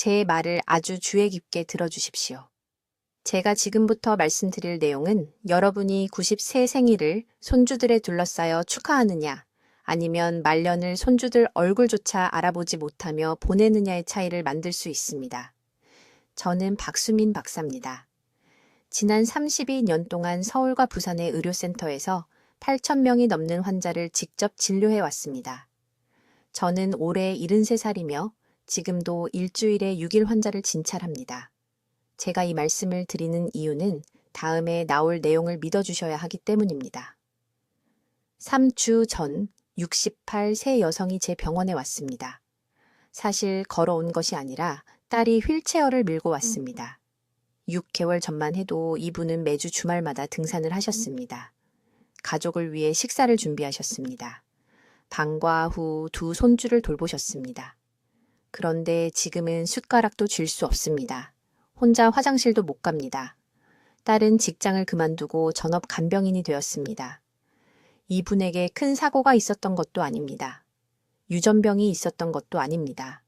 제 말을 아주 주의 깊게 들어주십시오. 제가 지금부터 말씀드릴 내용은 여러분이 90세 생일을 손주들에 둘러싸여 축하하느냐, 아니면 말년을 손주들 얼굴조차 알아보지 못하며 보내느냐의 차이를 만들 수 있습니다. 저는 박수민 박사입니다. 지난 32년 동안 서울과 부산의 의료센터에서 8,000명이 넘는 환자를 직접 진료해 왔습니다. 저는 올해 73살이며 지금도 일주일에 6일 환자를 진찰합니다. 제가 이 말씀을 드리는 이유는 다음에 나올 내용을 믿어주셔야 하기 때문입니다. 3주 전 68세 여성이 제 병원에 왔습니다. 사실 걸어온 것이 아니라 딸이 휠체어를 밀고 왔습니다. 6개월 전만 해도 이분은 매주 주말마다 등산을 하셨습니다. 가족을 위해 식사를 준비하셨습니다. 방과 후 두 손주를 돌보셨습니다. 그런데 지금은 숟가락도 쥘 수 없습니다. 혼자 화장실도 못 갑니다. 딸은 직장을 그만두고 전업 간병인이 되었습니다. 이분에게 큰 사고가 있었던 것도 아닙니다. 유전병이 있었던 것도 아닙니다.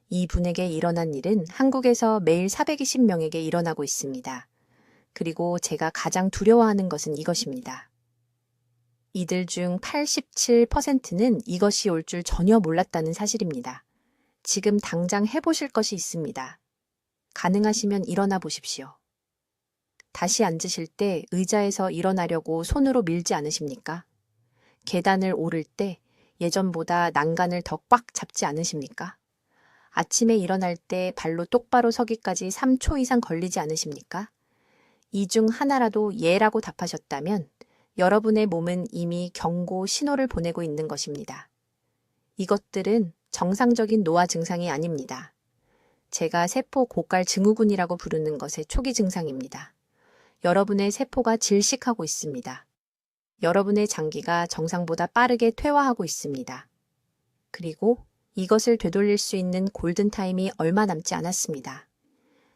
이분에게 일어난 일은 한국에서 매일 420명에게 일어나고 있습니다. 그리고 제가 가장 두려워하는 것은 이것입니다. 이들 중 87%는 이것이 올 줄 전혀 몰랐다는 사실입니다. 지금 당장 해보실 것이 있습니다. 가능하시면 일어나 보십시오. 다시 앉으실 때 의자에서 일어나려고 손으로 밀지 않으십니까? 계단을 오를 때 예전보다 난간을 더 꽉 잡지 않으십니까? 아침에 일어날 때 발로 똑바로 서기까지 3초 이상 걸리지 않으십니까? 이 중 하나라도 예라고 답하셨다면 여러분의 몸은 이미 경고 신호를 보내고 있는 것입니다. 이것들은 정상적인 노화 증상이 아닙니다. 제가 세포 고갈 증후군이라고 부르는 것의 초기 증상입니다. 여러분의 세포가 질식하고 있습니다. 여러분의 장기가 정상보다 빠르게 퇴화하고 있습니다. 그리고 이것을 되돌릴 수 있는 골든타임이 얼마 남지 않았습니다.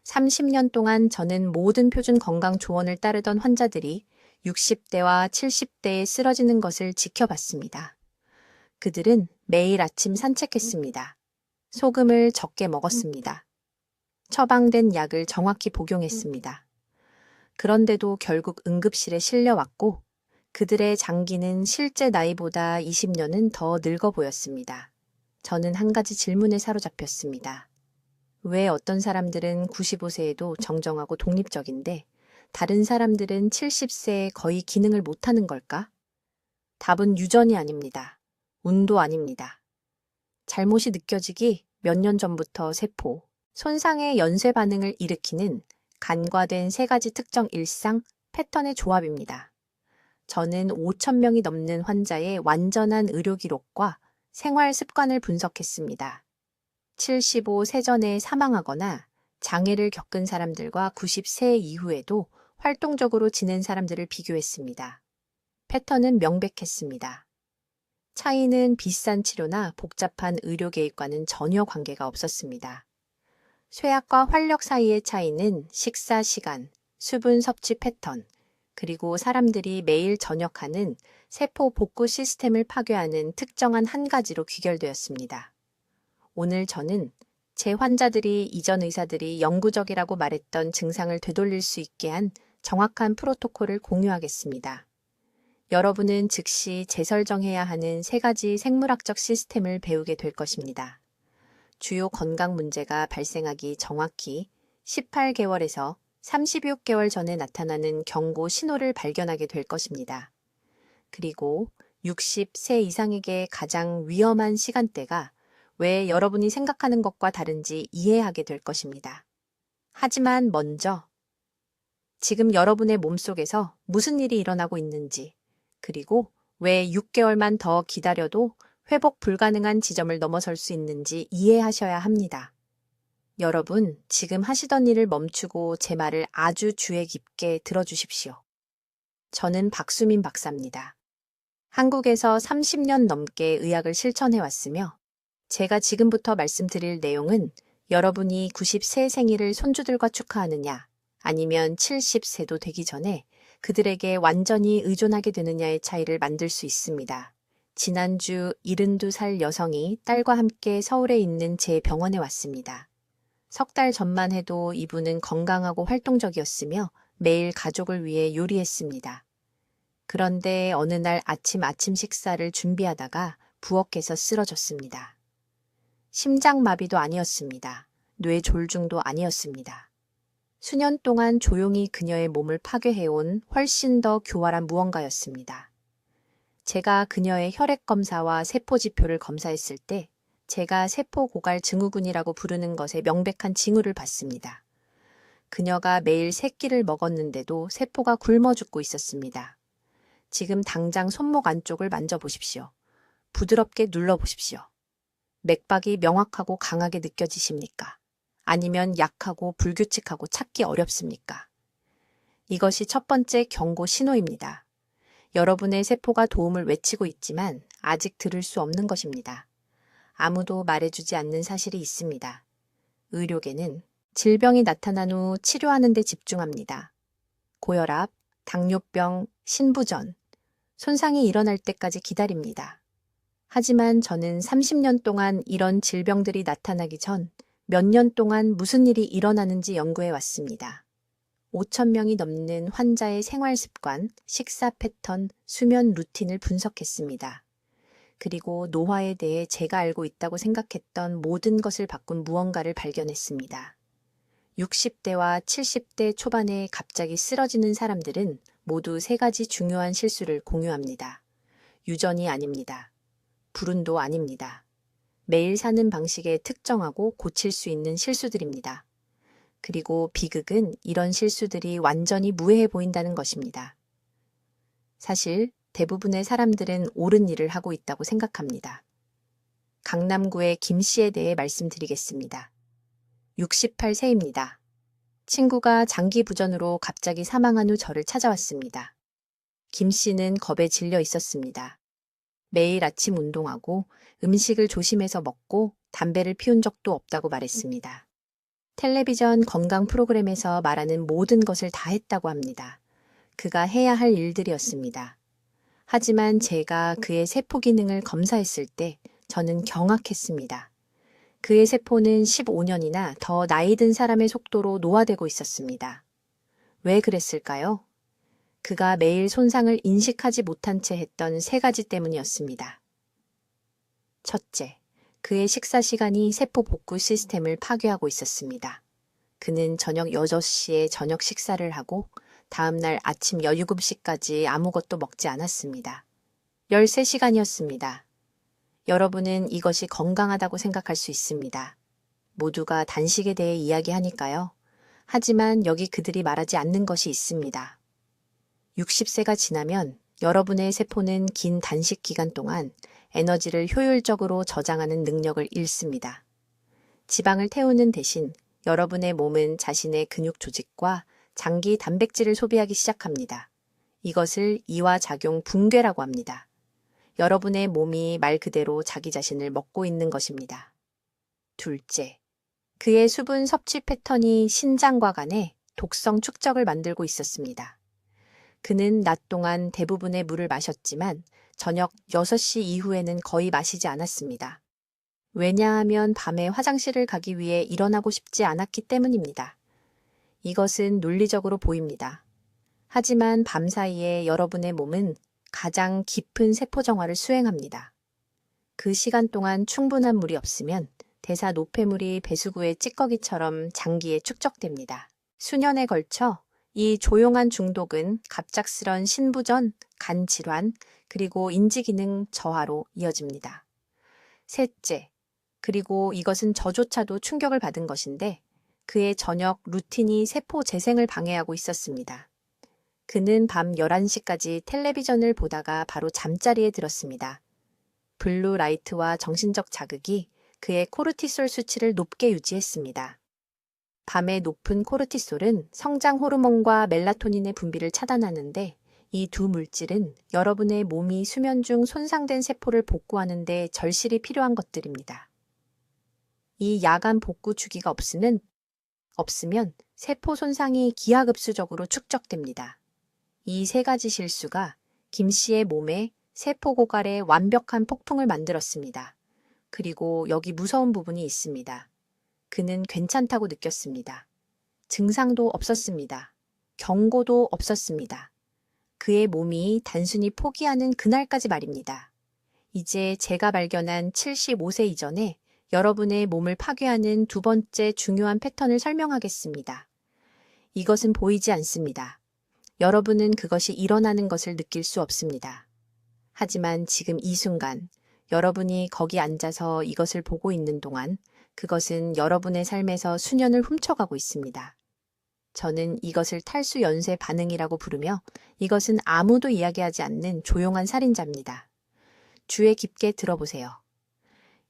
30년 동안 저는 모든 표준 건강 조언을 따르던 환자들이 60대와 70대에 쓰러지는 것을 지켜봤습니다. 그들은 매일 아침 산책했습니다. 소금을 적게 먹었습니다. 처방된 약을 정확히 복용했습니다. 그런데도 결국 응급실에 실려왔고 그들의 장기는 실제 나이보다 20년은 더 늙어 보였습니다. 저는 한 가지 질문에 사로잡혔습니다. 왜 어떤 사람들은 95세에도 정정하고 독립적인데 다른 사람들은 70세에 거의 기능을 못하는 걸까? 답은 유전이 아닙니다. 운도 아닙니다. 잘못이 느껴지기 몇 년 전부터 세포, 손상의 연쇄 반응을 일으키는 간과된 세 가지 특정 일상 패턴의 조합입니다. 저는 5,000명이 넘는 환자의 완전한 의료 기록과 생활 습관을 분석했습니다. 75세 전에 사망하거나 장애를 겪은 사람들과 90세 이후에도 활동적으로 지낸 사람들을 비교했습니다. 패턴은 명백했습니다. 차이는 비싼 치료나 복잡한 의료 개입과는 전혀 관계가 없었습니다. 쇠약과 활력 사이의 차이는 식사 시간, 수분 섭취 패턴, 그리고 사람들이 매일 저녁하는 세포 복구 시스템을 파괴하는 특정한 한 가지로 귀결되었습니다. 오늘 저는 제 환자들이 이전 의사들이 영구적이라고 말했던 증상을 되돌릴 수 있게 한 정확한 프로토콜을 공유하겠습니다. 여러분은 즉시 재설정해야 하는 세 가지 생물학적 시스템을 배우게 될 것입니다. 주요 건강 문제가 발생하기 정확히 18개월에서 36개월 전에 나타나는 경고 신호를 발견하게 될 것입니다. 그리고 60세 이상에게 가장 위험한 시간대가 왜 여러분이 생각하는 것과 다른지 이해하게 될 것입니다. 하지만 먼저 지금 여러분의 몸속에서 무슨 일이 일어나고 있는지, 그리고 왜 6개월만 더 기다려도 회복 불가능한 지점을 넘어설 수 있는지 이해하셔야 합니다. 여러분, 지금 하시던 일을 멈추고 제 말을 아주 주의 깊게 들어주십시오. 저는 박수민 박사입니다. 한국에서 30년 넘게 의학을 실천해왔으며 제가 지금부터 말씀드릴 내용은 여러분이 90세 생일을 손주들과 축하하느냐 아니면 70세도 되기 전에 그들에게 완전히 의존하게 되느냐의 차이를 만들 수 있습니다. 지난주 72살 여성이 딸과 함께 서울에 있는 제 병원에 왔습니다. 석 달 전만 해도 이분은 건강하고 활동적이었으며 매일 가족을 위해 요리했습니다. 그런데 어느 날 아침 식사를 준비하다가 부엌에서 쓰러졌습니다. 심장마비도 아니었습니다. 뇌졸중도 아니었습니다. 수년 동안 조용히 그녀의 몸을 파괴해온 훨씬 더 교활한 무언가였습니다. 제가 그녀의 혈액 검사와 세포 지표를 검사했을 때 제가 세포 고갈 증후군이라고 부르는 것에 명백한 징후를 봤습니다. 그녀가 매일 3끼를 먹었는데도 세포가 굶어 죽고 있었습니다. 지금 당장 손목 안쪽을 만져보십시오. 부드럽게 눌러보십시오. 맥박이 명확하고 강하게 느껴지십니까? 아니면 약하고 불규칙하고 찾기 어렵습니까? 이것이 첫 번째 경고 신호입니다. 여러분의 세포가 도움을 외치고 있지만 아직 들을 수 없는 것입니다. 아무도 말해주지 않는 사실이 있습니다. 의료계는 질병이 나타난 후 치료하는 데 집중합니다. 고혈압, 당뇨병, 신부전, 손상이 일어날 때까지 기다립니다. 하지만 저는 30년 동안 이런 질병들이 나타나기 전 몇 년 동안 무슨 일이 일어나는지 연구해 왔습니다. 5,000명이 넘는 환자의 생활 습관, 식사 패턴, 수면 루틴을 분석했습니다. 그리고 노화에 대해 제가 알고 있다고 생각했던 모든 것을 바꾼 무언가를 발견했습니다. 60대와 70대 초반에 갑자기 쓰러지는 사람들은 모두 3가지 중요한 실수를 공유합니다. 유전이 아닙니다. 불운도 아닙니다. 매일 사는 방식에 특정하고 고칠 수 있는 실수들입니다. 그리고 비극은 이런 실수들이 완전히 무해해 보인다는 것입니다. 사실 대부분의 사람들은 옳은 일을 하고 있다고 생각합니다. 강남구의 김 씨에 대해 말씀드리겠습니다. 68세입니다. 친구가 장기 부전으로 갑자기 사망한 후 저를 찾아왔습니다. 김 씨는 겁에 질려 있었습니다. 매일 아침 운동하고 음식을 조심해서 먹고 담배를 피운 적도 없다고 말했습니다. 텔레비전 건강 프로그램에서 말하는 모든 것을 다 했다고 합니다. 그가 해야 할 일들이었습니다. 하지만 제가 그의 세포 기능을 검사했을 때 저는 경악했습니다. 그의 세포는 15년이나 더 나이 든 사람의 속도로 노화되고 있었습니다. 왜 그랬을까요? 그가 매일 손상을 인식하지 못한 채 했던 3가지 때문이었습니다. 첫째, 그의 식사 시간이 세포 복구 시스템을 파괴하고 있었습니다. 그는 저녁 6시에 저녁 식사를 하고 다음날 아침 7시까지 아무것도 먹지 않았습니다. 13시간이었습니다. 여러분은 이것이 건강하다고 생각할 수 있습니다. 모두가 단식에 대해 이야기하니까요. 하지만 여기 그들이 말하지 않는 것이 있습니다. 60세가 지나면 여러분의 세포는 긴 단식 기간 동안 에너지를 효율적으로 저장하는 능력을 잃습니다. 지방을 태우는 대신 여러분의 몸은 자신의 근육 조직과 장기 단백질을 소비하기 시작합니다. 이것을 이화작용 붕괴라고 합니다. 여러분의 몸이 말 그대로 자기 자신을 먹고 있는 것입니다. 둘째, 그의 수분 섭취 패턴이 신장과 간에 독성 축적을 만들고 있었습니다. 그는 낮 동안 대부분의 물을 마셨지만 저녁 6시 이후에는 거의 마시지 않았습니다. 왜냐하면 밤에 화장실을 가기 위해 일어나고 싶지 않았기 때문입니다. 이것은 논리적으로 보입니다. 하지만 밤사이에 여러분의 몸은 가장 깊은 세포 정화를 수행합니다. 그 시간 동안 충분한 물이 없으면 대사 노폐물이 배수구의 찌꺼기처럼 장기에 축적됩니다. 수년에 걸쳐 이 조용한 중독은 갑작스런 신부전, 간 질환, 그리고 인지기능 저하로 이어집니다. 셋째, 그리고 이것은 저조차도 충격을 받은 것인데 그의 저녁 루틴이 세포 재생을 방해하고 있었습니다. 그는 밤 11시까지 텔레비전을 보다가 바로 잠자리에 들었습니다. 블루 라이트와 정신적 자극이 그의 코르티솔 수치를 높게 유지했습니다. 밤에 높은 코르티솔은 성장 호르몬과 멜라토닌의 분비를 차단하는데 이 두 물질은 여러분의 몸이 수면 중 손상된 세포를 복구하는 데 절실히 필요한 것들입니다. 이 야간 복구 주기가 없으면 세포 손상이 기하급수적으로 축적됩니다. 이 3가지 실수가 김 씨의 몸에 세포 고갈에 완벽한 폭풍을 만들었습니다. 그리고 여기 무서운 부분이 있습니다. 그는 괜찮다고 느꼈습니다. 증상도 없었습니다. 경고도 없었습니다. 그의 몸이 단순히 포기하는 그날까지 말입니다. 이제 제가 발견한 75세 이전에 여러분의 몸을 파괴하는 두 번째 중요한 패턴을 설명하겠습니다. 이것은 보이지 않습니다. 여러분은 그것이 일어나는 것을 느낄 수 없습니다. 하지만 지금 이 순간, 여러분이 거기 앉아서 이것을 보고 있는 동안 그것은 여러분의 삶에서 수년을 훔쳐가고 있습니다. 저는 이것을 탈수 연쇄 반응이라고 부르며 이것은 아무도 이야기하지 않는 조용한 살인자입니다. 주의 깊게 들어보세요.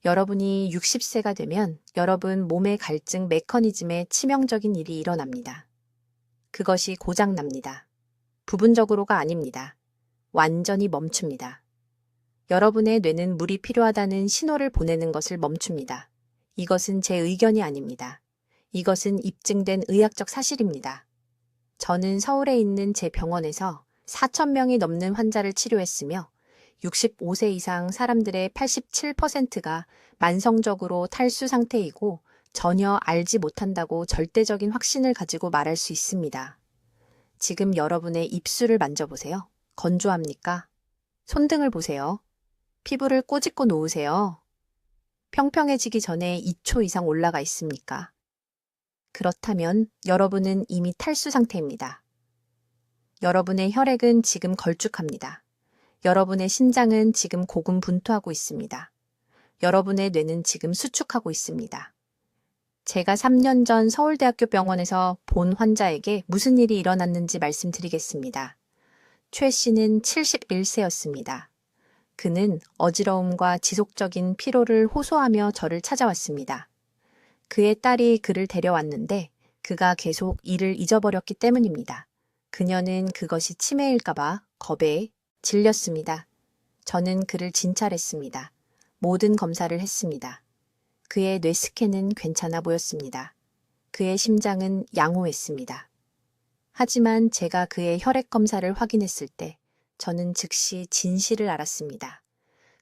여러분이 60세가 되면 여러분 몸의 갈증 메커니즘에 치명적인 일이 일어납니다. 그것이 고장납니다. 부분적으로가 아닙니다. 완전히 멈춥니다. 여러분의 뇌는 물이 필요하다는 신호를 보내는 것을 멈춥니다. 이것은 제 의견이 아닙니다. 이것은 입증된 의학적 사실입니다. 저는 서울에 있는 제 병원에서 4,000명이 넘는 환자를 치료했으며 65세 이상 사람들의 87%가 만성적으로 탈수 상태이고 전혀 알지 못한다고 절대적인 확신을 가지고 말할 수 있습니다. 지금 여러분의 입술을 만져보세요. 건조합니까? 손등을 보세요. 피부를 꼬집고 놓으세요. 평평해지기 전에 2초 이상 올라가 있습니까? 그렇다면 여러분은 이미 탈수 상태입니다. 여러분의 혈액은 지금 걸쭉합니다. 여러분의 신장은 지금 고군분투하고 있습니다. 여러분의 뇌는 지금 수축하고 있습니다. 제가 3년 전 서울대학교 병원에서 본 환자에게 무슨 일이 일어났는지 말씀드리겠습니다. 최 씨는 71세였습니다. 그는 어지러움과 지속적인 피로를 호소하며 저를 찾아왔습니다. 그의 딸이 그를 데려왔는데 그가 계속 일을 잊어버렸기 때문입니다. 그녀는 그것이 치매일까봐 겁에 질렸습니다. 저는 그를 진찰했습니다. 모든 검사를 했습니다. 그의 뇌 스캔은 괜찮아 보였습니다. 그의 심장은 양호했습니다. 하지만 제가 그의 혈액 검사를 확인했을 때 저는 즉시 진실을 알았습니다.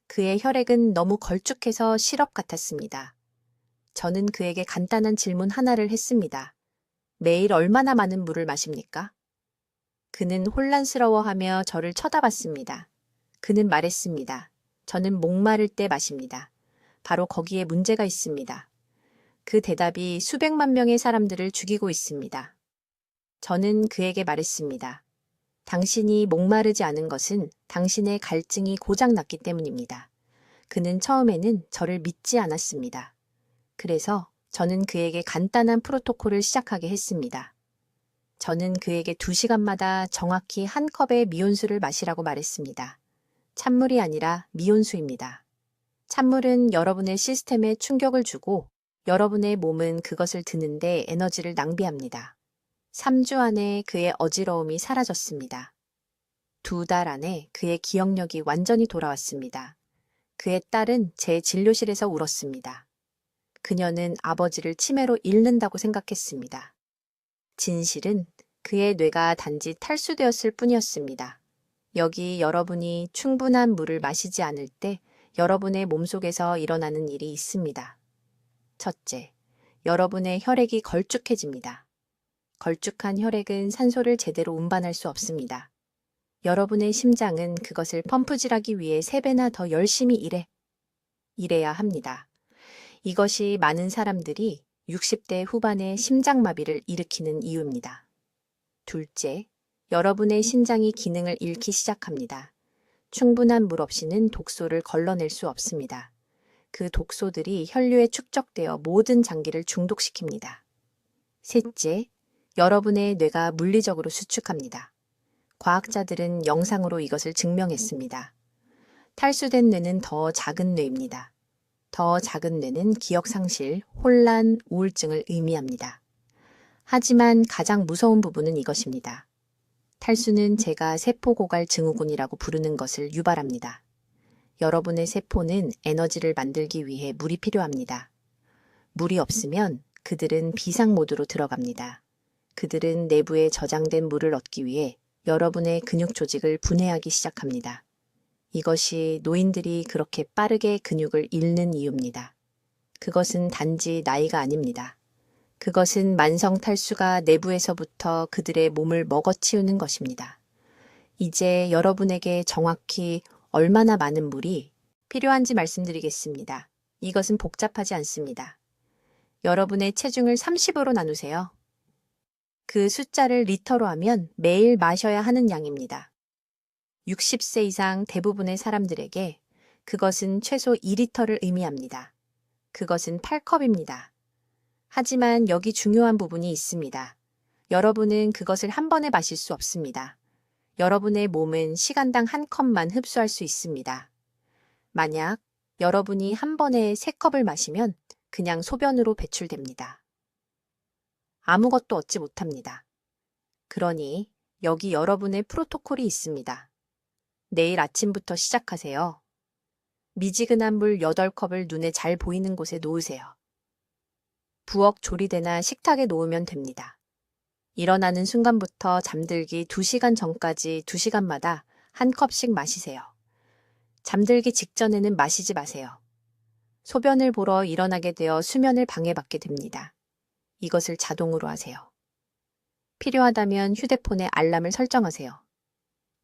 그의 혈액은 너무 걸쭉해서 시럽 같았습니다. 저는 그에게 간단한 질문 하나를 했습니다. 매일 얼마나 많은 물을 마십니까? 그는 혼란스러워하며 저를 쳐다봤습니다. 그는 말했습니다. 저는 목마를 때 마십니다. 바로 거기에 문제가 있습니다. 그 대답이 수백만 명의 사람들을 죽이고 있습니다. 저는 그에게 말했습니다. 당신이 목마르지 않은 것은 당신의 갈증이 고장났기 때문입니다. 그는 처음에는 저를 믿지 않았습니다. 그래서 저는 그에게 간단한 프로토콜을 시작하게 했습니다. 저는 그에게 2시간마다 정확히 한 컵의 미온수를 마시라고 말했습니다. 찬물이 아니라 미온수입니다. 찬물은 여러분의 시스템에 충격을 주고 여러분의 몸은 그것을 드는데 에너지를 낭비합니다. 3주 안에 그의 어지러움이 사라졌습니다. 2달 안에 그의 기억력이 완전히 돌아왔습니다. 그의 딸은 제 진료실에서 울었습니다. 그녀는 아버지를 치매로 잃는다고 생각했습니다. 진실은 그의 뇌가 단지 탈수되었을 뿐이었습니다. 여기 여러분이 충분한 물을 마시지 않을 때 여러분의 몸속에서 일어나는 일이 있습니다. 첫째, 여러분의 혈액이 걸쭉해집니다. 걸쭉한 혈액은 산소를 제대로 운반할 수 없습니다. 여러분의 심장은 그것을 펌프질하기 위해 3배나 더 열심히 일해야 합니다. 이것이 많은 사람들이 60대 후반에 심장마비를 일으키는 이유입니다. 둘째, 여러분의 신장이 기능을 잃기 시작합니다. 충분한 물 없이는 독소를 걸러낼 수 없습니다. 그 독소들이 혈류에 축적되어 모든 장기를 중독시킵니다. 셋째, 여러분의 뇌가 물리적으로 수축합니다. 과학자들은 영상으로 이것을 증명했습니다. 탈수된 뇌는 더 작은 뇌입니다. 더 작은 뇌는 기억 상실, 혼란, 우울증을 의미합니다. 하지만 가장 무서운 부분은 이것입니다. 탈수는 제가 세포고갈 증후군이라고 부르는 것을 유발합니다. 여러분의 세포는 에너지를 만들기 위해 물이 필요합니다. 물이 없으면 그들은 비상 모드로 들어갑니다. 그들은 내부에 저장된 물을 얻기 위해 여러분의 근육 조직을 분해하기 시작합니다. 이것이 노인들이 그렇게 빠르게 근육을 잃는 이유입니다. 그것은 단지 나이가 아닙니다. 그것은 만성 탈수가 내부에서부터 그들의 몸을 먹어치우는 것입니다. 이제 여러분에게 정확히 얼마나 많은 물이 필요한지 말씀드리겠습니다. 이것은 복잡하지 않습니다. 여러분의 체중을 30으로 나누세요. 그 숫자를 리터로 하면 매일 마셔야 하는 양입니다. 60세 이상 대부분의 사람들에게 그것은 최소 2리터를 의미합니다. 그것은 8컵입니다. 하지만 여기 중요한 부분이 있습니다. 여러분은 그것을 한 번에 마실 수 없습니다. 여러분의 몸은 시간당 한 컵만 흡수할 수 있습니다. 만약 여러분이 한 번에 3컵을 마시면 그냥 소변으로 배출됩니다. 아무것도 얻지 못합니다. 그러니 여기 여러분의 프로토콜이 있습니다. 내일 아침부터 시작하세요. 미지근한 물 8컵을 눈에 잘 보이는 곳에 놓으세요. 부엌 조리대나 식탁에 놓으면 됩니다. 일어나는 순간부터 잠들기 2시간 전까지 2시간마다 한 컵씩 마시세요. 잠들기 직전에는 마시지 마세요. 소변을 보러 일어나게 되어 수면을 방해받게 됩니다. 이것을 자동으로 하세요. 필요하다면 휴대폰에 알람을 설정하세요.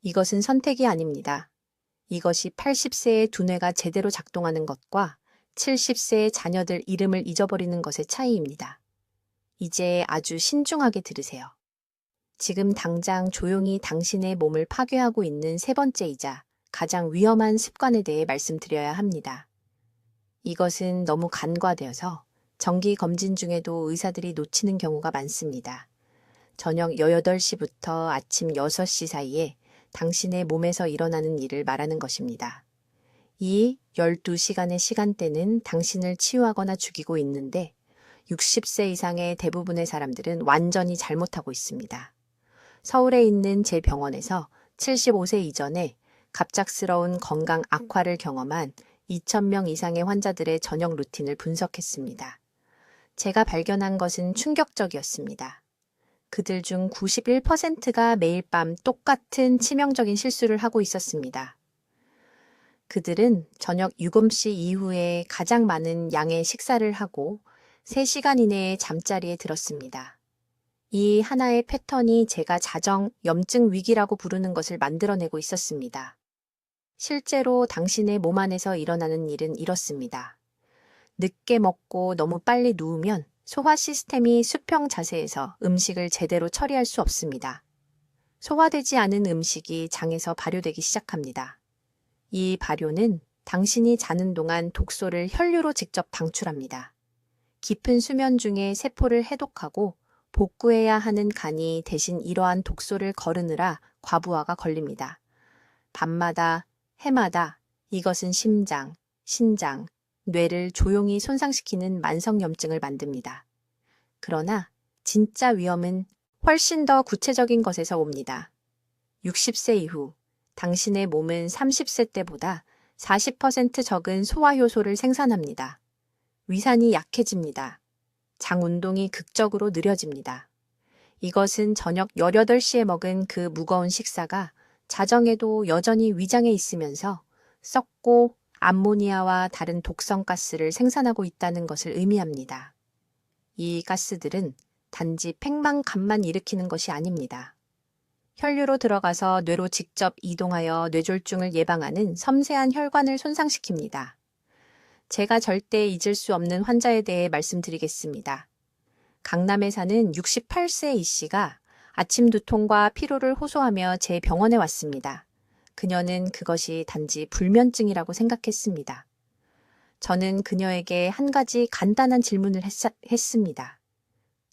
이것은 선택이 아닙니다. 이것이 80세의 두뇌가 제대로 작동하는 것과 70세의 자녀들 이름을 잊어버리는 것의 차이입니다. 이제 아주 신중하게 들으세요. 지금 당장 조용히 당신의 몸을 파괴하고 있는 3번째이자 가장 위험한 습관에 대해 말씀드려야 합니다. 이것은 너무 간과되어서 정기 검진 중에도 의사들이 놓치는 경우가 많습니다. 저녁 8시부터 아침 6시 사이에 당신의 몸에서 일어나는 일을 말하는 것입니다. 이 12시간의 시간대는 당신을 치유하거나 죽이고 있는데 60세 이상의 대부분의 사람들은 완전히 잘못하고 있습니다. 서울에 있는 제 병원에서 75세 이전에 갑작스러운 건강 악화를 경험한 2,000명 이상의 환자들의 저녁 루틴을 분석했습니다. 제가 발견한 것은 충격적이었습니다. 그들 중 91%가 매일 밤 똑같은 치명적인 실수를 하고 있었습니다. 그들은 저녁 7시 이후에 가장 많은 양의 식사를 하고 3시간 이내에 잠자리에 들었습니다. 이 하나의 패턴이 제가 자정 염증 위기라고 부르는 것을 만들어내고 있었습니다. 실제로 당신의 몸 안에서 일어나는 일은 이렇습니다. 늦게 먹고 너무 빨리 누우면 소화 시스템이 수평 자세에서 음식을 제대로 처리할 수 없습니다. 소화되지 않은 음식이 장에서 발효되기 시작합니다. 이 발효는 당신이 자는 동안 독소를 혈류로 직접 방출합니다. 깊은 수면 중에 세포를 해독하고 복구해야 하는 간이 대신 이러한 독소를 거르느라 과부하가 걸립니다. 밤마다, 해마다 이것은 심장, 신장, 뇌를 조용히 손상시키는 만성염증을 만듭니다. 그러나 진짜 위험은 훨씬 더 구체적인 것에서 옵니다. 60세 이후 당신의 몸은 30세 때보다 40% 적은 소화효소를 생산합니다. 위산이 약해집니다. 장 운동이 극적으로 느려집니다. 이것은 저녁 18시에 먹은 그 무거운 식사가 자정에도 여전히 위장에 있으면서 썩고 암모니아와 다른 독성 가스를 생산하고 있다는 것을 의미합니다. 이 가스들은 단지 팽만감만 일으키는 것이 아닙니다. 혈류로 들어가서 뇌로 직접 이동하여 뇌졸중을 예방하는 섬세한 혈관을 손상시킵니다. 제가 절대 잊을 수 없는 환자에 대해 말씀드리겠습니다. 강남에 사는 68세 이 씨가 아침 두통과 피로를 호소하며 제 병원에 왔습니다. 그녀는 그것이 단지 불면증이라고 생각했습니다. 저는 그녀에게 한 가지 간단한 질문을 했습니다.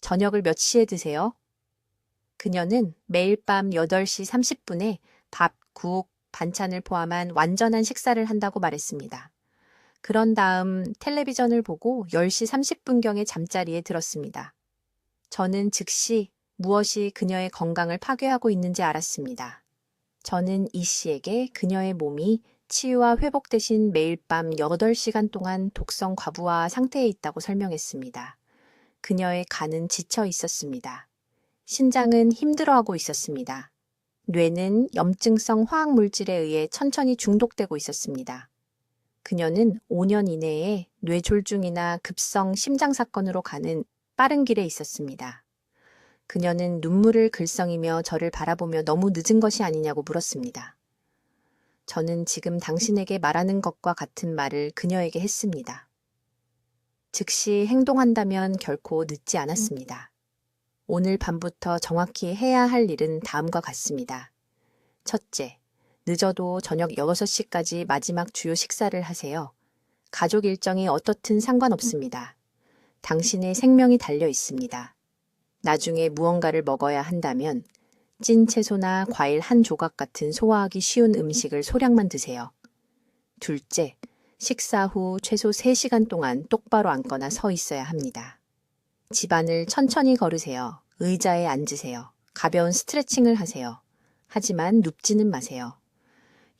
저녁을 몇 시에 드세요? 그녀는 매일 밤 8시 30분에 밥, 국, 반찬을 포함한 완전한 식사를 한다고 말했습니다. 그런 다음 텔레비전을 보고 10시 30분경에 잠자리에 들었습니다. 저는 즉시 무엇이 그녀의 건강을 파괴하고 있는지 알았습니다. 저는 이 씨에게 그녀의 몸이 치유와 회복 대신 매일 밤 8시간 동안 독성 과부하 상태에 있다고 설명했습니다. 그녀의 간은 지쳐 있었습니다. 신장은 힘들어하고 있었습니다. 뇌는 염증성 화학물질에 의해 천천히 중독되고 있었습니다. 그녀는 5년 이내에 뇌졸중이나 급성 심장 사건으로 가는 빠른 길에 있었습니다. 그녀는 눈물을 글썽이며 저를 바라보며 너무 늦은 것이 아니냐고 물었습니다. 저는 지금 당신에게 말하는 것과 같은 말을 그녀에게 했습니다. 즉시 행동한다면 결코 늦지 않았습니다. 오늘 밤부터 정확히 해야 할 일은 다음과 같습니다. 첫째, 늦어도 저녁 6시까지 마지막 주요 식사를 하세요. 가족 일정이 어떻든 상관없습니다. 당신의 생명이 달려 있습니다. 나중에 무언가를 먹어야 한다면 찐 채소나 과일 한 조각 같은 소화하기 쉬운 음식을 소량만 드세요. 둘째, 식사 후 최소 3시간 동안 똑바로 앉거나 서 있어야 합니다. 집안을 천천히 걸으세요. 의자에 앉으세요. 가벼운 스트레칭을 하세요. 하지만 눕지는 마세요.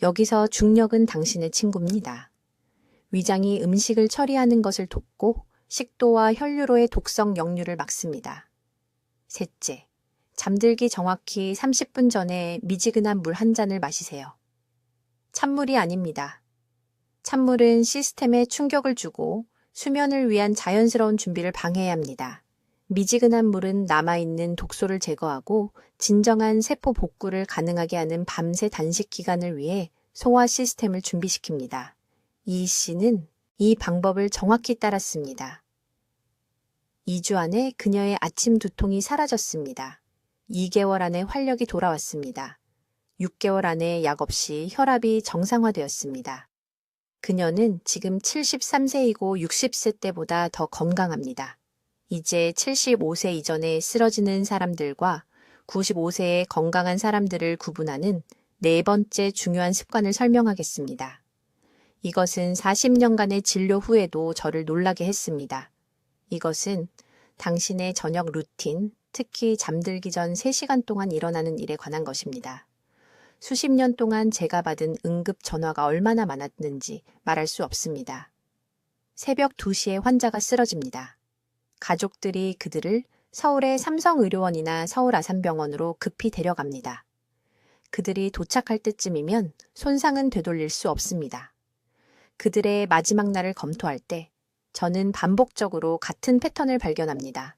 여기서 중력은 당신의 친구입니다. 위장이 음식을 처리하는 것을 돕고 식도와 혈류로의 독성 역류를 막습니다. 셋째, 잠들기 정확히 30분 전에 미지근한 물 한 잔을 마시세요. 찬물이 아닙니다. 찬물은 시스템에 충격을 주고 수면을 위한 자연스러운 준비를 방해해야 합니다. 미지근한 물은 남아있는 독소를 제거하고 진정한 세포 복구를 가능하게 하는 밤새 단식 기간을 위해 소화 시스템을 준비시킵니다. 이 씨는 이 방법을 정확히 따랐습니다. 2주 안에 그녀의 아침 두통이 사라졌습니다. 2개월 안에 활력이 돌아왔습니다. 6개월 안에 약 없이 혈압이 정상화되었습니다. 그녀는 지금 73세이고 60세 때보다 더 건강합니다. 이제 75세 이전에 쓰러지는 사람들과 95세의 건강한 사람들을 구분하는 네 번째 중요한 습관을 설명하겠습니다. 이것은 40년간의 진료 후에도 저를 놀라게 했습니다. 이것은 당신의 저녁 루틴, 특히 잠들기 전 3시간 동안 일어나는 일에 관한 것입니다. 수십 년 동안 제가 받은 응급 전화가 얼마나 많았는지 말할 수 없습니다. 새벽 2시에 환자가 쓰러집니다. 가족들이 그들을 서울의 삼성의료원이나 서울아산병원으로 급히 데려갑니다. 그들이 도착할 때쯤이면 손상은 되돌릴 수 없습니다. 그들의 마지막 날을 검토할 때 저는 반복적으로 같은 패턴을 발견합니다.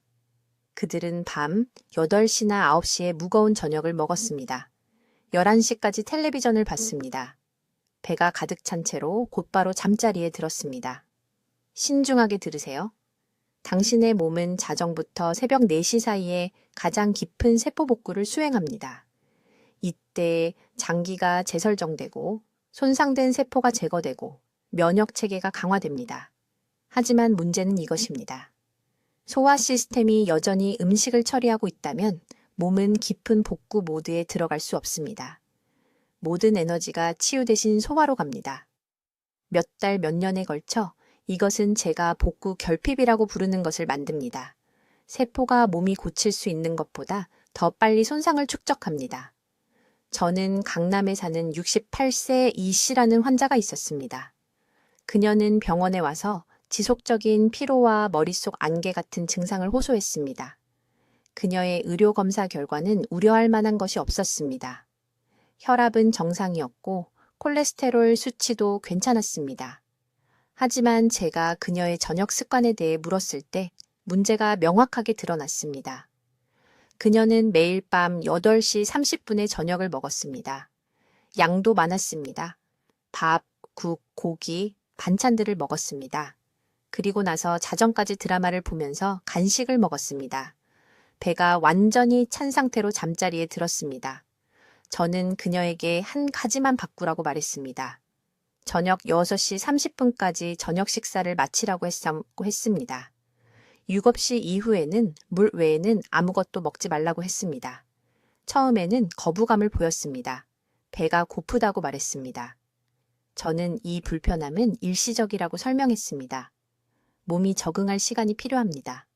그들은 밤 8시나 9시에 무거운 저녁을 먹었습니다. 11시까지 텔레비전을 봤습니다. 배가 가득 찬 채로 곧바로 잠자리에 들었습니다. 신중하게 들으세요. 당신의 몸은 자정부터 새벽 4시 사이에 가장 깊은 세포 복구를 수행합니다. 이때 장기가 재설정되고 손상된 세포가 제거되고 면역 체계가 강화됩니다. 하지만 문제는 이것입니다. 소화 시스템이 여전히 음식을 처리하고 있다면 몸은 깊은 복구 모드에 들어갈 수 없습니다. 모든 에너지가 치유 대신 소화로 갑니다. 몇 달, 몇 년에 걸쳐 이것은 제가 복구 결핍이라고 부르는 것을 만듭니다. 세포가 몸이 고칠 수 있는 것보다 더 빨리 손상을 축적합니다. 저는 강남에 사는 68세 이 씨라는 환자가 있었습니다. 그녀는 병원에 와서 지속적인 피로와 머릿속 안개 같은 증상을 호소했습니다. 그녀의 의료 검사 결과는 우려할 만한 것이 없었습니다. 혈압은 정상이었고 콜레스테롤 수치도 괜찮았습니다. 하지만 제가 그녀의 저녁 습관에 대해 물었을 때 문제가 명확하게 드러났습니다. 그녀는 매일 밤 8시 30분에 저녁을 먹었습니다. 양도 많았습니다. 밥, 국, 고기, 반찬들을 먹었습니다. 그리고 나서 자정까지 드라마를 보면서 간식을 먹었습니다. 배가 완전히 찬 상태로 잠자리에 들었습니다. 저는 그녀에게 한 가지만 바꾸라고 말했습니다. 저녁 6시 30분까지 저녁 식사를 마치라고 했습니다. 7시 이후에는 물 외에는 아무것도 먹지 말라고 했습니다. 처음에는 거부감을 보였습니다. 배가 고프다고 말했습니다. 저는 이 불편함은 일시적이라고 설명했습니다. 몸이 적응할 시간이 필요합니다.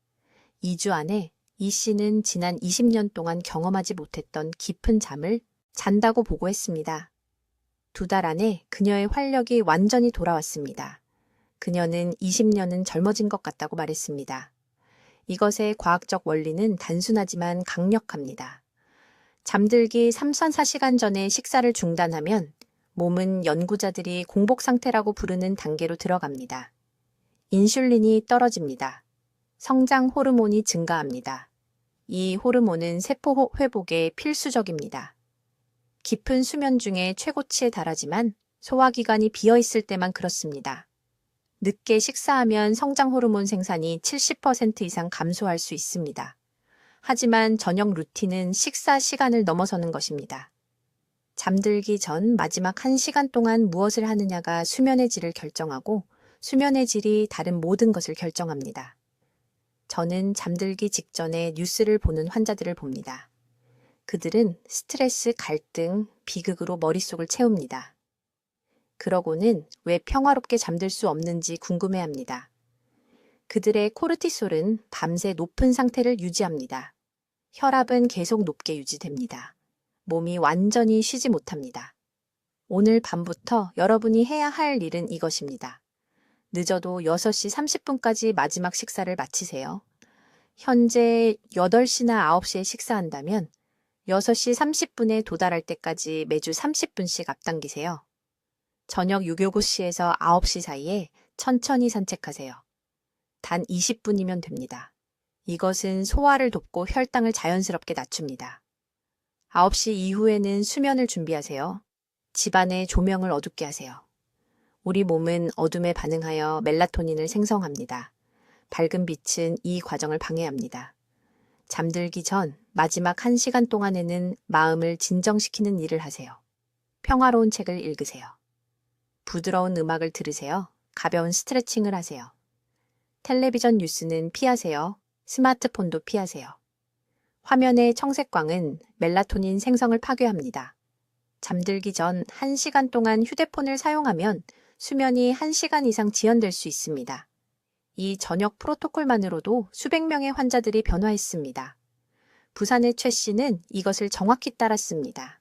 2주 안에 이 씨는 지난 20년 동안 경험하지 못했던 깊은 잠을 잔다고 보고했습니다. 2달 안에 그녀의 활력이 완전히 돌아왔습니다. 그녀는 20년은 젊어진 것 같다고 말했습니다. 이것의 과학적 원리는 단순하지만 강력합니다. 잠들기 3-4시간 전에 식사를 중단하면 몸은 연구자들이 공복 상태라고 부르는 단계로 들어갑니다. 인슐린이 떨어집니다. 성장 호르몬이 증가합니다. 이 호르몬은 세포 회복에 필수적입니다. 깊은 수면 중에 최고치에 달하지만 소화기관이 비어있을 때만 그렇습니다. 늦게 식사하면 성장 호르몬 생산이 70% 이상 감소할 수 있습니다. 하지만 저녁 루틴은 식사 시간을 넘어서는 것입니다. 잠들기 전 마지막 1시간 동안 무엇을 하느냐가 수면의 질을 결정하고 수면의 질이 다른 모든 것을 결정합니다. 저는 잠들기 직전에 뉴스를 보는 환자들을 봅니다. 그들은 스트레스, 갈등, 비극으로 머릿속을 채웁니다. 그러고는 왜 평화롭게 잠들 수 없는지 궁금해합니다. 그들의 코르티솔은 밤새 높은 상태를 유지합니다. 혈압은 계속 높게 유지됩니다. 몸이 완전히 쉬지 못합니다. 오늘 밤부터 여러분이 해야 할 일은 이것입니다. 늦어도 6시 30분까지 마지막 식사를 마치세요. 현재 8시나 9시에 식사한다면 6시 30분에 도달할 때까지 매주 30분씩 앞당기세요. 저녁 6시에서 9시 사이에 천천히 산책하세요. 단 20분이면 됩니다. 이것은 소화를 돕고 혈당을 자연스럽게 낮춥니다. 9시 이후에는 수면을 준비하세요. 집안의 조명을 어둡게 하세요. 우리 몸은 어둠에 반응하여 멜라토닌을 생성합니다. 밝은 빛은 이 과정을 방해합니다. 잠들기 전 마지막 1시간 동안에는 마음을 진정시키는 일을 하세요. 평화로운 책을 읽으세요. 부드러운 음악을 들으세요. 가벼운 스트레칭을 하세요. 텔레비전 뉴스는 피하세요. 스마트폰도 피하세요. 화면의 청색광은 멜라토닌 생성을 파괴합니다. 잠들기 전 1시간 동안 휴대폰을 사용하면 수면이 1시간 이상 지연될 수 있습니다. 이 저녁 프로토콜만으로도 수백 명의 환자들이 변화했습니다. 부산의 최 씨는 이것을 정확히 따랐습니다.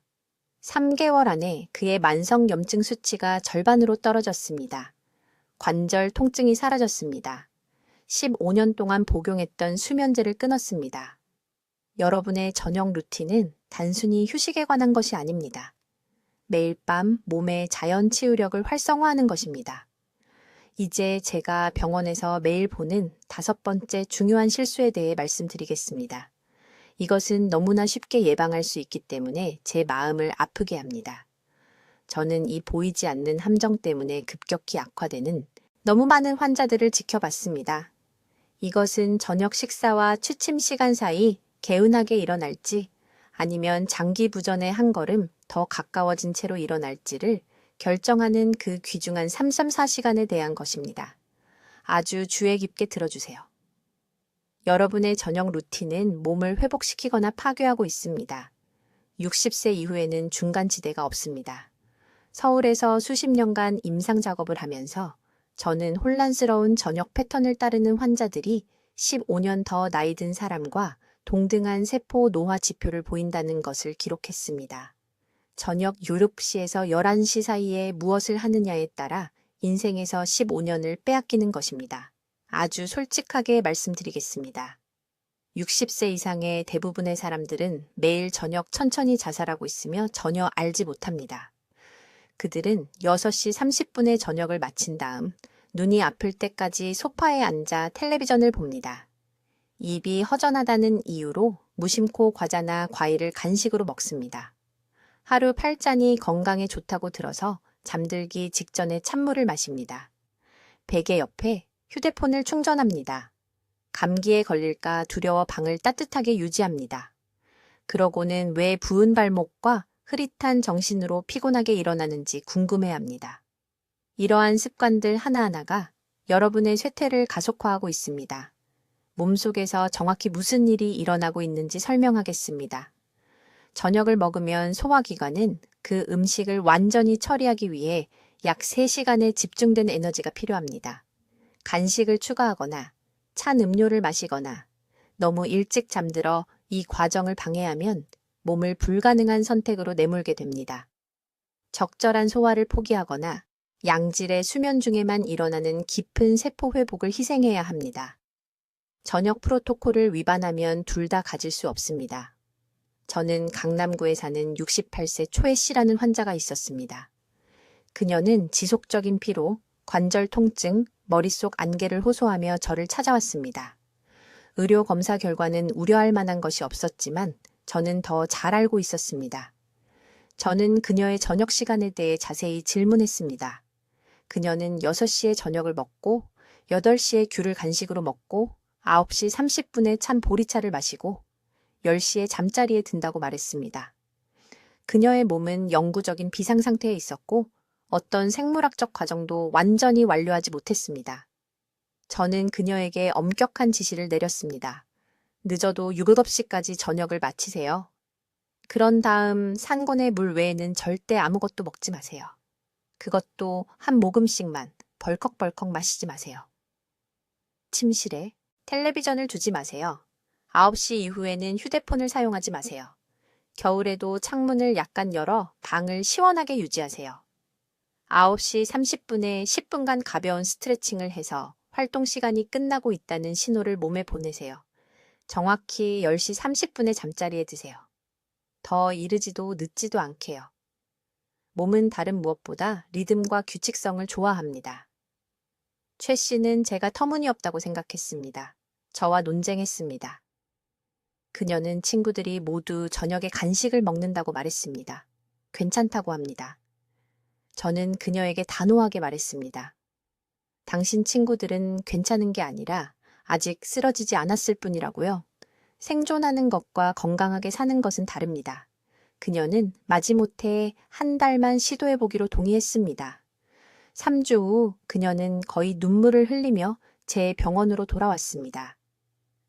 3개월 안에 그의 만성염증 수치가 절반으로 떨어졌습니다. 관절 통증이 사라졌습니다. 15년 동안 복용했던 수면제를 끊었습니다. 여러분의 저녁 루틴은 단순히 휴식에 관한 것이 아닙니다. 매일 밤 몸의 자연 치유력을 활성화하는 것입니다. 이제 제가 병원에서 매일 보는 5번째 중요한 실수에 대해 말씀드리겠습니다. 이것은 너무나 쉽게 예방할 수 있기 때문에 제 마음을 아프게 합니다. 저는 이 보이지 않는 함정 때문에 급격히 악화되는 너무 많은 환자들을 지켜봤습니다. 이것은 저녁 식사와 취침 시간 사이 개운하게 일어날지 아니면 장기 부전의 한 걸음 더 가까워진 채로 일어날지를 결정하는 그 귀중한 3-4시간에 대한 것입니다. 아주 주의 깊게 들어주세요. 여러분의 저녁 루틴은 몸을 회복시키거나 파괴하고 있습니다. 60세 이후에는 중간지대가 없습니다. 서울에서 수십 년간 임상 작업을 하면서 저는 혼란스러운 저녁 패턴을 따르는 환자들이 15년 더 나이 든 사람과 동등한 세포 노화 지표를 보인다는 것을 기록했습니다. 저녁 7시에서 11시 사이에 무엇을 하느냐에 따라 인생에서 15년을 빼앗기는 것입니다. 아주 솔직하게 말씀드리겠습니다. 60세 이상의 대부분의 사람들은 매일 저녁 천천히 자살하고 있으며 전혀 알지 못합니다. 그들은 6시 30분에 저녁을 마친 다음 눈이 아플 때까지 소파에 앉아 텔레비전을 봅니다. 입이 허전하다는 이유로 무심코 과자나 과일을 간식으로 먹습니다. 하루 8잔이 건강에 좋다고 들어서 잠들기 직전에 찬물을 마십니다. 베개 옆에 휴대폰을 충전합니다. 감기에 걸릴까 두려워 방을 따뜻하게 유지합니다. 그러고는 왜 부은 발목과 흐릿한 정신으로 피곤하게 일어나는지 궁금해합니다. 이러한 습관들 하나하나가 여러분의 쇠퇴를 가속화하고 있습니다. 몸속에서 정확히 무슨 일이 일어나고 있는지 설명하겠습니다. 저녁을 먹으면 소화기관은 그 음식을 완전히 처리하기 위해 약 3시간의 집중된 에너지가 필요합니다. 간식을 추가하거나 찬 음료를 마시거나 너무 일찍 잠들어 이 과정을 방해하면 몸을 불가능한 선택으로 내몰게 됩니다. 적절한 소화를 포기하거나 양질의 수면 중에만 일어나는 깊은 세포 회복을 희생해야 합니다. 저녁 프로토콜을 위반하면 둘 다 가질 수 없습니다. 저는 강남구에 사는 68세 초혜 씨라는 환자가 있었습니다. 그녀는 지속적인 피로, 관절 통증, 머릿속 안개를 호소하며 저를 찾아왔습니다. 의료 검사 결과는 우려할 만한 것이 없었지만 저는 더 잘 알고 있었습니다. 저는 그녀의 저녁 시간에 대해 자세히 질문했습니다. 그녀는 6시에 저녁을 먹고 8시에 귤을 간식으로 먹고 9시 30분에 찬 보리차를 마시고 10시에 잠자리에 든다고 말했습니다. 그녀의 몸은 영구적인 비상 상태에 있었고 어떤 생물학적 과정도 완전히 완료하지 못했습니다. 저는 그녀에게 엄격한 지시를 내렸습니다. 늦어도 7시까지 저녁을 마치세요. 그런 다음 산곤의 물 외에는 절대 아무것도 먹지 마세요. 그것도 한 모금씩만 벌컥벌컥 마시지 마세요. 침실에 텔레비전을 두지 마세요. 9시 이후에는 휴대폰을 사용하지 마세요. 겨울에도 창문을 약간 열어 방을 시원하게 유지하세요. 9시 30분에 10분간 가벼운 스트레칭을 해서 활동 시간이 끝나고 있다는 신호를 몸에 보내세요. 정확히 10시 30분에 잠자리에 드세요. 더 이르지도 늦지도 않게요. 몸은 다른 무엇보다 리듬과 규칙성을 좋아합니다. 최 씨는 제가 터무니없다고 생각했습니다. 저와 논쟁했습니다. 그녀는 친구들이 모두 저녁에 간식을 먹는다고 말했습니다. 괜찮다고 합니다. 저는 그녀에게 단호하게 말했습니다. 당신 친구들은 괜찮은 게 아니라 아직 쓰러지지 않았을 뿐이라고요. 생존하는 것과 건강하게 사는 것은 다릅니다. 그녀는 마지못해 한 달만 시도해보기로 동의했습니다. 3주 후 그녀는 거의 눈물을 흘리며 제 병원으로 돌아왔습니다.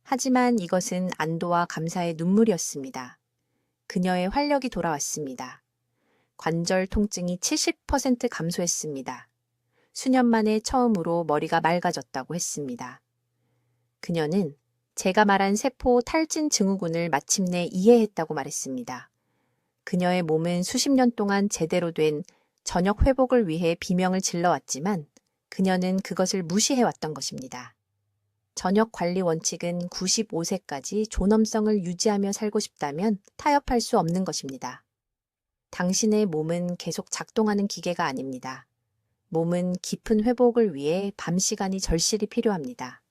하지만 이것은 안도와 감사의 눈물이었습니다. 그녀의 활력이 돌아왔습니다. 관절 통증이 70% 감소했습니다. 수년 만에 처음으로 머리가 맑아졌다고 했습니다. 그녀는 제가 말한 세포 탈진 증후군을 마침내 이해했다고 말했습니다. 그녀의 몸은 수십 년 동안 제대로 된 저녁 회복을 위해 비명을 질러왔지만 그녀는 그것을 무시해왔던 것입니다. 저녁 관리 원칙은 95세까지 존엄성을 유지하며 살고 싶다면 타협할 수 없는 것입니다. 당신의 몸은 계속 작동하는 기계가 아닙니다. 몸은 깊은 회복을 위해 밤 시간이 절실히 필요합니다.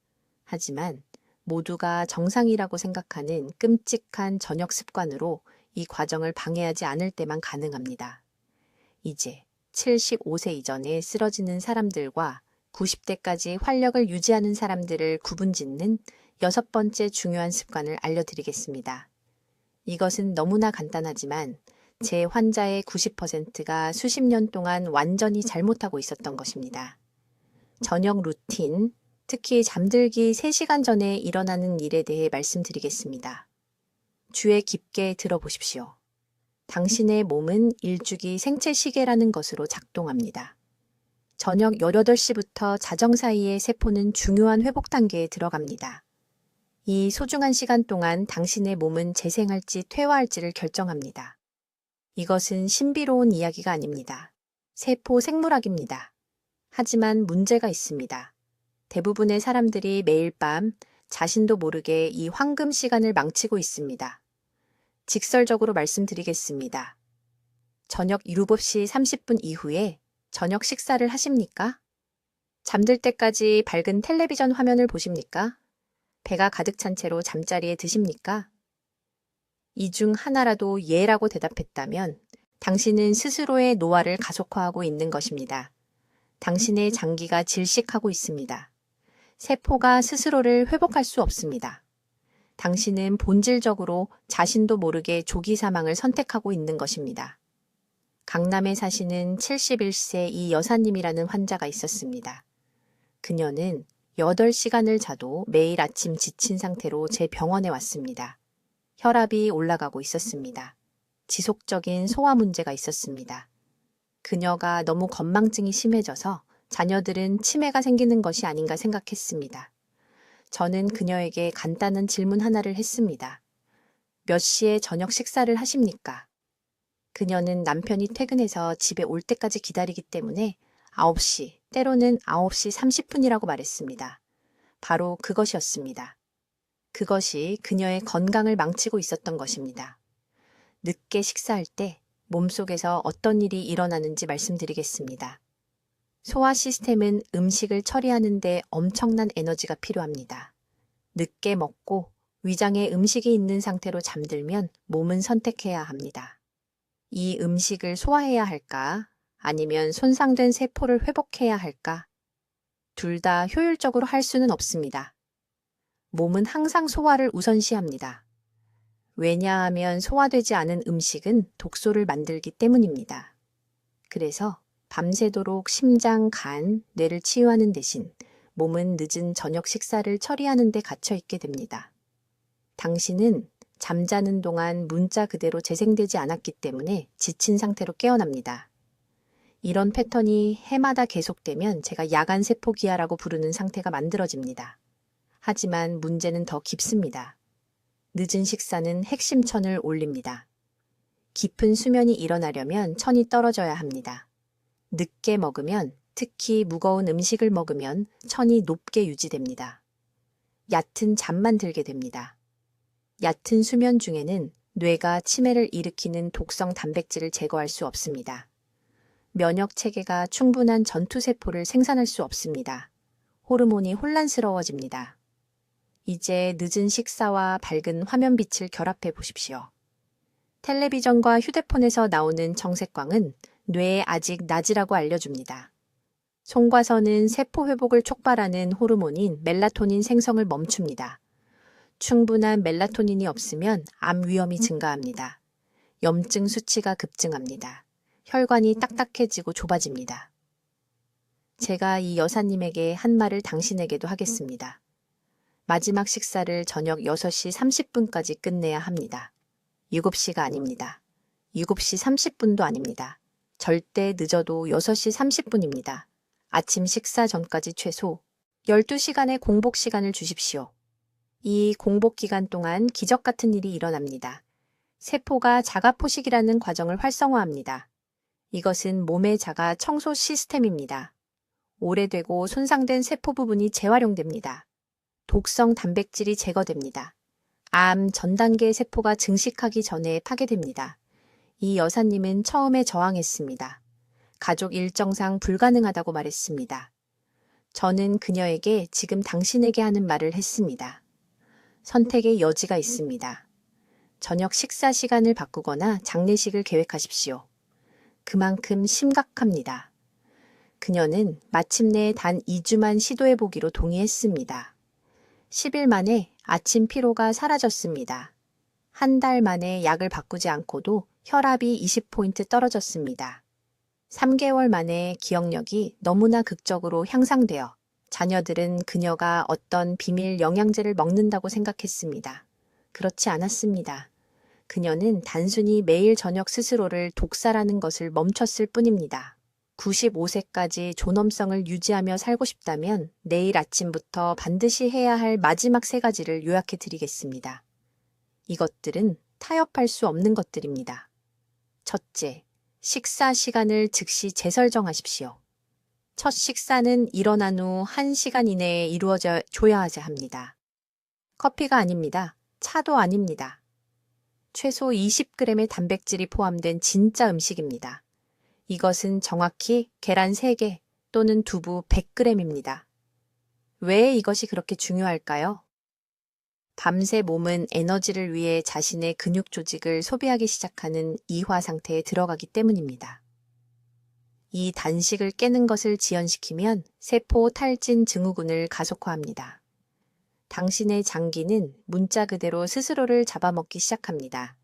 하지만 모두가 정상이라고 생각하는 끔찍한 저녁 습관으로 이 과정을 방해하지 않을 때만 가능합니다. 이제 75세 이전에 쓰러지는 사람들과 90대까지 활력을 유지하는 사람들을 구분짓는 6번째 중요한 습관을 알려드리겠습니다. 이것은 너무나 간단하지만 제 환자의 90%가 수십 년 동안 완전히 잘못하고 있었던 것입니다. 저녁 루틴, 특히 잠들기 3시간 전에 일어나는 일에 대해 말씀드리겠습니다. 주의 깊게 들어보십시오. 당신의 몸은 일주기 생체 시계라는 것으로 작동합니다. 저녁 18시부터 자정 사이의 세포는 중요한 회복 단계에 들어갑니다. 이 소중한 시간 동안 당신의 몸은 재생할지 퇴화할지를 결정합니다. 이것은 신비로운 이야기가 아닙니다. 세포 생물학입니다. 하지만 문제가 있습니다. 대부분의 사람들이 매일 밤 자신도 모르게 이 황금 시간을 망치고 있습니다. 직설적으로 말씀드리겠습니다. 저녁 7시 30분 이후에 저녁 식사를 하십니까? 잠들 때까지 밝은 텔레비전 화면을 보십니까? 배가 가득 찬 채로 잠자리에 드십니까? 이 중 하나라도 예라고 대답했다면 당신은 스스로의 노화를 가속화하고 있는 것입니다. 당신의 장기가 질식하고 있습니다. 세포가 스스로를 회복할 수 없습니다. 당신은 본질적으로 자신도 모르게 조기 사망을 선택하고 있는 것입니다. 강남에 사시는 71세 이 여사님이라는 환자가 있었습니다. 그녀는 8시간을 자도 매일 아침 지친 상태로 제 병원에 왔습니다. 혈압이 올라가고 있었습니다. 지속적인 소화 문제가 있었습니다. 그녀가 너무 건망증이 심해져서 자녀들은 치매가 생기는 것이 아닌가 생각했습니다. 저는 그녀에게 간단한 질문 하나를 했습니다. 몇 시에 저녁 식사를 하십니까? 그녀는 남편이 퇴근해서 집에 올 때까지 기다리기 때문에 9시, 때로는 9시 30분이라고 말했습니다. 바로 그것이었습니다. 그것이 그녀의 건강을 망치고 있었던 것입니다. 늦게 식사할 때 몸속에서 어떤 일이 일어나는지 말씀드리겠습니다. 소화 시스템은 음식을 처리하는 데 엄청난 에너지가 필요합니다. 늦게 먹고 위장에 음식이 있는 상태로 잠들면 몸은 선택해야 합니다. 이 음식을 소화해야 할까? 아니면 손상된 세포를 회복해야 할까? 둘 다 효율적으로 할 수는 없습니다. 몸은 항상 소화를 우선시합니다. 왜냐하면 소화되지 않은 음식은 독소를 만들기 때문입니다. 그래서 밤새도록 심장, 간, 뇌를 치유하는 대신 몸은 늦은 저녁 식사를 처리하는 데 갇혀 있게 됩니다. 당신은 잠자는 동안 문자 그대로 재생되지 않았기 때문에 지친 상태로 깨어납니다. 이런 패턴이 해마다 계속되면 제가 야간 세포기아라고 부르는 상태가 만들어집니다. 하지만 문제는 더 깊습니다. 늦은 식사는 핵심 천을 올립니다. 깊은 수면이 일어나려면 천이 떨어져야 합니다. 늦게 먹으면, 특히 무거운 음식을 먹으면 천이 높게 유지됩니다. 얕은 잠만 들게 됩니다. 얕은 수면 중에는 뇌가 치매를 일으키는 독성 단백질을 제거할 수 없습니다. 면역 체계가 충분한 전투세포를 생산할 수 없습니다. 호르몬이 혼란스러워집니다. 이제 늦은 식사와 밝은 화면빛을 결합해 보십시오. 텔레비전과 휴대폰에서 나오는 정색광은 뇌에 아직 낮이라고 알려줍니다. 송과선은 세포 회복을 촉발하는 호르몬인 멜라토닌 생성을 멈춥니다. 충분한 멜라토닌이 없으면 암 위험이 증가합니다. 염증 수치가 급증합니다. 혈관이 딱딱해지고 좁아집니다. 제가 이 여사님에게 한 말을 당신에게도 하겠습니다. 마지막 식사를 저녁 6시 30분까지 끝내야 합니다. 7시가 아닙니다. 7시 30분도 아닙니다. 절대 늦어도 6시 30분입니다. 아침 식사 전까지 최소 12시간의 공복 시간을 주십시오. 이 공복 기간 동안 기적 같은 일이 일어납니다. 세포가 자가 포식이라는 과정을 활성화합니다. 이것은 몸의 자가 청소 시스템입니다. 오래되고 손상된 세포 부분이 재활용됩니다. 독성 단백질이 제거됩니다. 암 전 단계의 세포가 증식하기 전에 파괴됩니다. 이 여사님은 처음에 저항했습니다. 가족 일정상 불가능하다고 말했습니다. 저는 그녀에게 지금 당신에게 하는 말을 했습니다. 선택의 여지가 있습니다. 저녁 식사 시간을 바꾸거나 장례식을 계획하십시오. 그만큼 심각합니다. 그녀는 마침내 단 2주만 시도해보기로 동의했습니다. 10일 만에 아침 피로가 사라졌습니다. 한 달 만에 약을 바꾸지 않고도 혈압이 20포인트 떨어졌습니다. 3개월 만에 기억력이 너무나 극적으로 향상되어 자녀들은 그녀가 어떤 비밀 영양제를 먹는다고 생각했습니다. 그렇지 않았습니다. 그녀는 단순히 매일 저녁 스스로를 독살하는 것을 멈췄을 뿐입니다. 95세까지 존엄성을 유지하며 살고 싶다면 내일 아침부터 반드시 해야 할 마지막 3가지를 요약해 드리겠습니다. 이것들은 타협할 수 없는 것들입니다. 첫째, 식사 시간을 즉시 재설정하십시오. 첫 식사는 일어난 후 1시간 이내에 이루어져야 합니다. 커피가 아닙니다. 차도 아닙니다. 최소 20g의 단백질이 포함된 진짜 음식입니다. 이것은 정확히 계란 3개 또는 두부 100g입니다. 왜 이것이 그렇게 중요할까요? 밤새 몸은 에너지를 위해 자신의 근육 조직을 소비하기 시작하는 이화 상태에 들어가기 때문입니다. 이 단식을 깨는 것을 지연시키면 세포 탈진 증후군을 가속화합니다. 당신의 장기는 문자 그대로 스스로를 잡아먹기 시작합니다.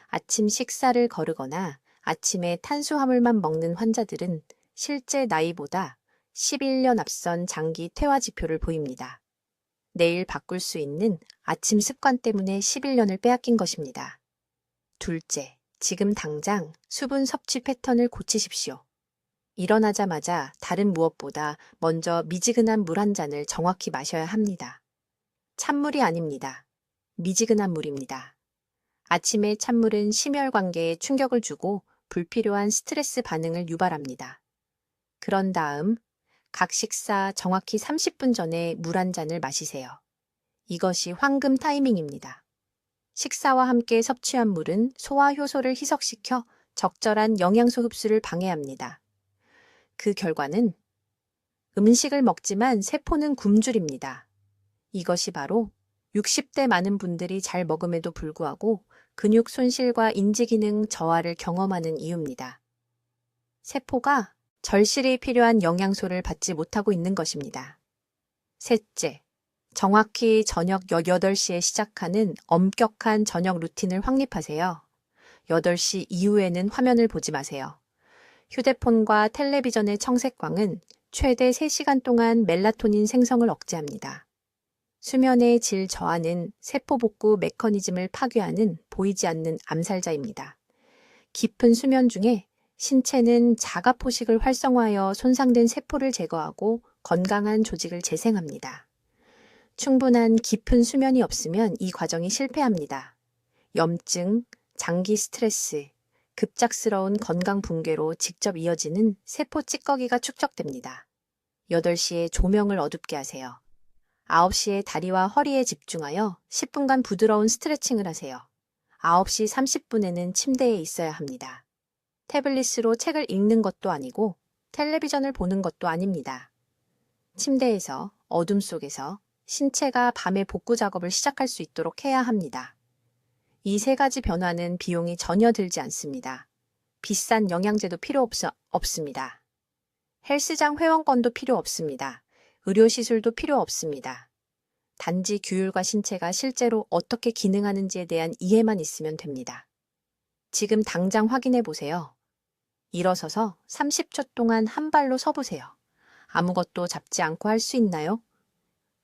아침 식사를 거르거나 아침에 탄수화물만 먹는 환자들은 실제 나이보다 11년 앞선 장기 퇴화 지표를 보입니다. 내일 바꿀 수 있는 아침 습관 때문에 11년을 빼앗긴 것입니다. 둘째, 지금 당장 수분 섭취 패턴을 고치십시오. 일어나자마자 다른 무엇보다 먼저 미지근한 물 한 잔을 정확히 마셔야 합니다. 찬물이 아닙니다. 미지근한 물입니다. 아침에 찬물은 심혈관계에 충격을 주고 불필요한 스트레스 반응을 유발합니다. 그런 다음 각 식사 정확히 30분 전에 물 한 잔을 마시세요. 이것이 황금 타이밍입니다. 식사와 함께 섭취한 물은 소화 효소를 희석시켜 적절한 영양소 흡수를 방해합니다. 그 결과는 음식을 먹지만 세포는 굶주립니다. 이것이 바로 60대 많은 분들이 잘 먹음에도 불구하고 근육 손실과 인지 기능 저하를 경험하는 이유입니다. 세포가 절실히 필요한 영양소를 받지 못하고 있는 것입니다. 셋째, 정확히 저녁 8시에 시작하는 엄격한 저녁 루틴을 확립하세요. 8시 이후에는 화면을 보지 마세요. 휴대폰과 텔레비전의 청색광은 최대 3시간 동안 멜라토닌 생성을 억제합니다. 수면의 질 저하는 세포 복구 메커니즘을 파괴하는 보이지 않는 암살자입니다. 깊은 수면 중에 신체는 자가포식을 활성화하여 손상된 세포를 제거하고 건강한 조직을 재생합니다. 충분한 깊은 수면이 없으면 이 과정이 실패합니다. 염증, 장기 스트레스, 급작스러운 건강 붕괴로 직접 이어지는 세포 찌꺼기가 축적됩니다. 8시에 조명을 어둡게 하세요. 9시에 다리와 허리에 집중하여 10분간 부드러운 스트레칭을 하세요. 9시 30분에는 침대에 있어야 합니다. 태블릿으로 책을 읽는 것도 아니고 텔레비전을 보는 것도 아닙니다. 침대에서 어둠 속에서 신체가 밤에 복구 작업을 시작할 수 있도록 해야 합니다. 이 3가지 변화는 비용이 전혀 들지 않습니다. 비싼 영양제도 필요 없습니다. 헬스장 회원권도 필요 없습니다. 의료시술도 필요 없습니다. 단지 규율과 신체가 실제로 어떻게 기능하는지에 대한 이해만 있으면 됩니다. 지금 당장 확인해 보세요. 일어서서 30초 동안 한 발로 서보세요. 아무것도 잡지 않고 할 수 있나요?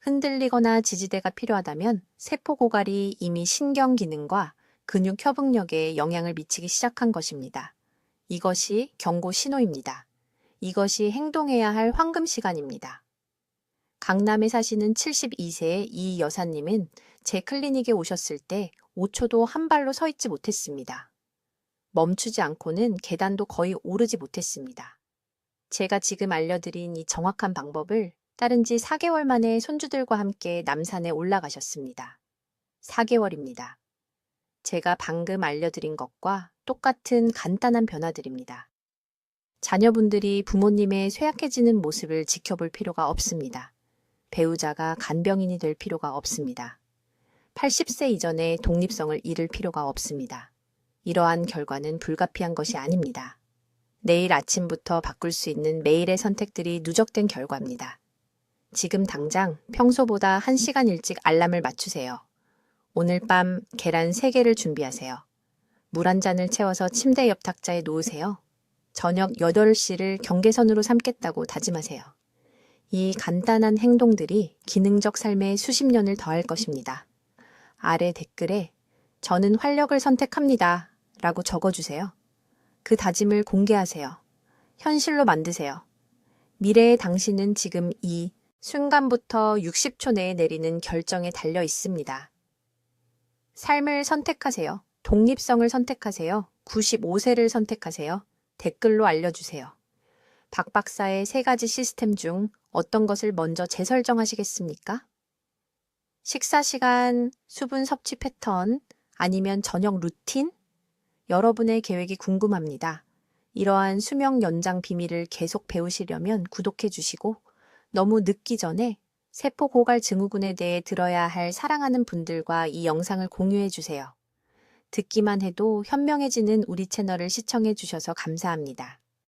흔들리거나 지지대가 필요하다면 세포 고갈이 이미 신경 기능과 근육 협응력에 영향을 미치기 시작한 것입니다. 이것이 경고 신호입니다. 이것이 행동해야 할 황금 시간입니다. 강남에 사시는 72세의 이 여사님은 제 클리닉에 오셨을 때 5초도 한 발로 서 있지 못했습니다. 멈추지 않고는 계단도 거의 오르지 못했습니다. 제가 지금 알려드린 이 정확한 방법을 따른 지 4개월 만에 손주들과 함께 남산에 올라가셨습니다. 4개월입니다. 제가 방금 알려드린 것과 똑같은 간단한 변화들입니다. 자녀분들이 부모님의 쇠약해지는 모습을 지켜볼 필요가 없습니다. 배우자가 간병인이 될 필요가 없습니다. 80세 이전에 독립성을 잃을 필요가 없습니다. 이러한 결과는 불가피한 것이 아닙니다. 내일 아침부터 바꿀 수 있는 매일의 선택들이 누적된 결과입니다. 지금 당장 평소보다 1시간 일찍 알람을 맞추세요. 오늘 밤 계란 3개를 준비하세요. 물 한 잔을 채워서 침대 옆 탁자에 놓으세요. 저녁 8시를 경계선으로 삼겠다고 다짐하세요. 이 간단한 행동들이 기능적 삶에 수십 년을 더할 것입니다. 아래 댓글에 저는 활력을 선택합니다 라고 적어주세요. 그 다짐을 공개하세요. 현실로 만드세요. 미래의 당신은 지금 이 순간부터 60초 내에 내리는 결정에 달려 있습니다. 삶을 선택하세요. 독립성을 선택하세요. 95세를 선택하세요. 댓글로 알려주세요. 박 박사의 3가지 시스템 중 어떤 것을 먼저 재설정하시겠습니까? 식사 시간, 수분 섭취 패턴, 아니면 저녁 루틴? 여러분의 계획이 궁금합니다. 이러한 수명 연장 비밀을 계속 배우시려면 구독해 주시고 너무 늦기 전에 세포 고갈 증후군에 대해 들어야 할 사랑하는 분들과 이 영상을 공유해 주세요. 듣기만 해도 현명해지는 우리 채널을 시청해 주셔서 감사합니다.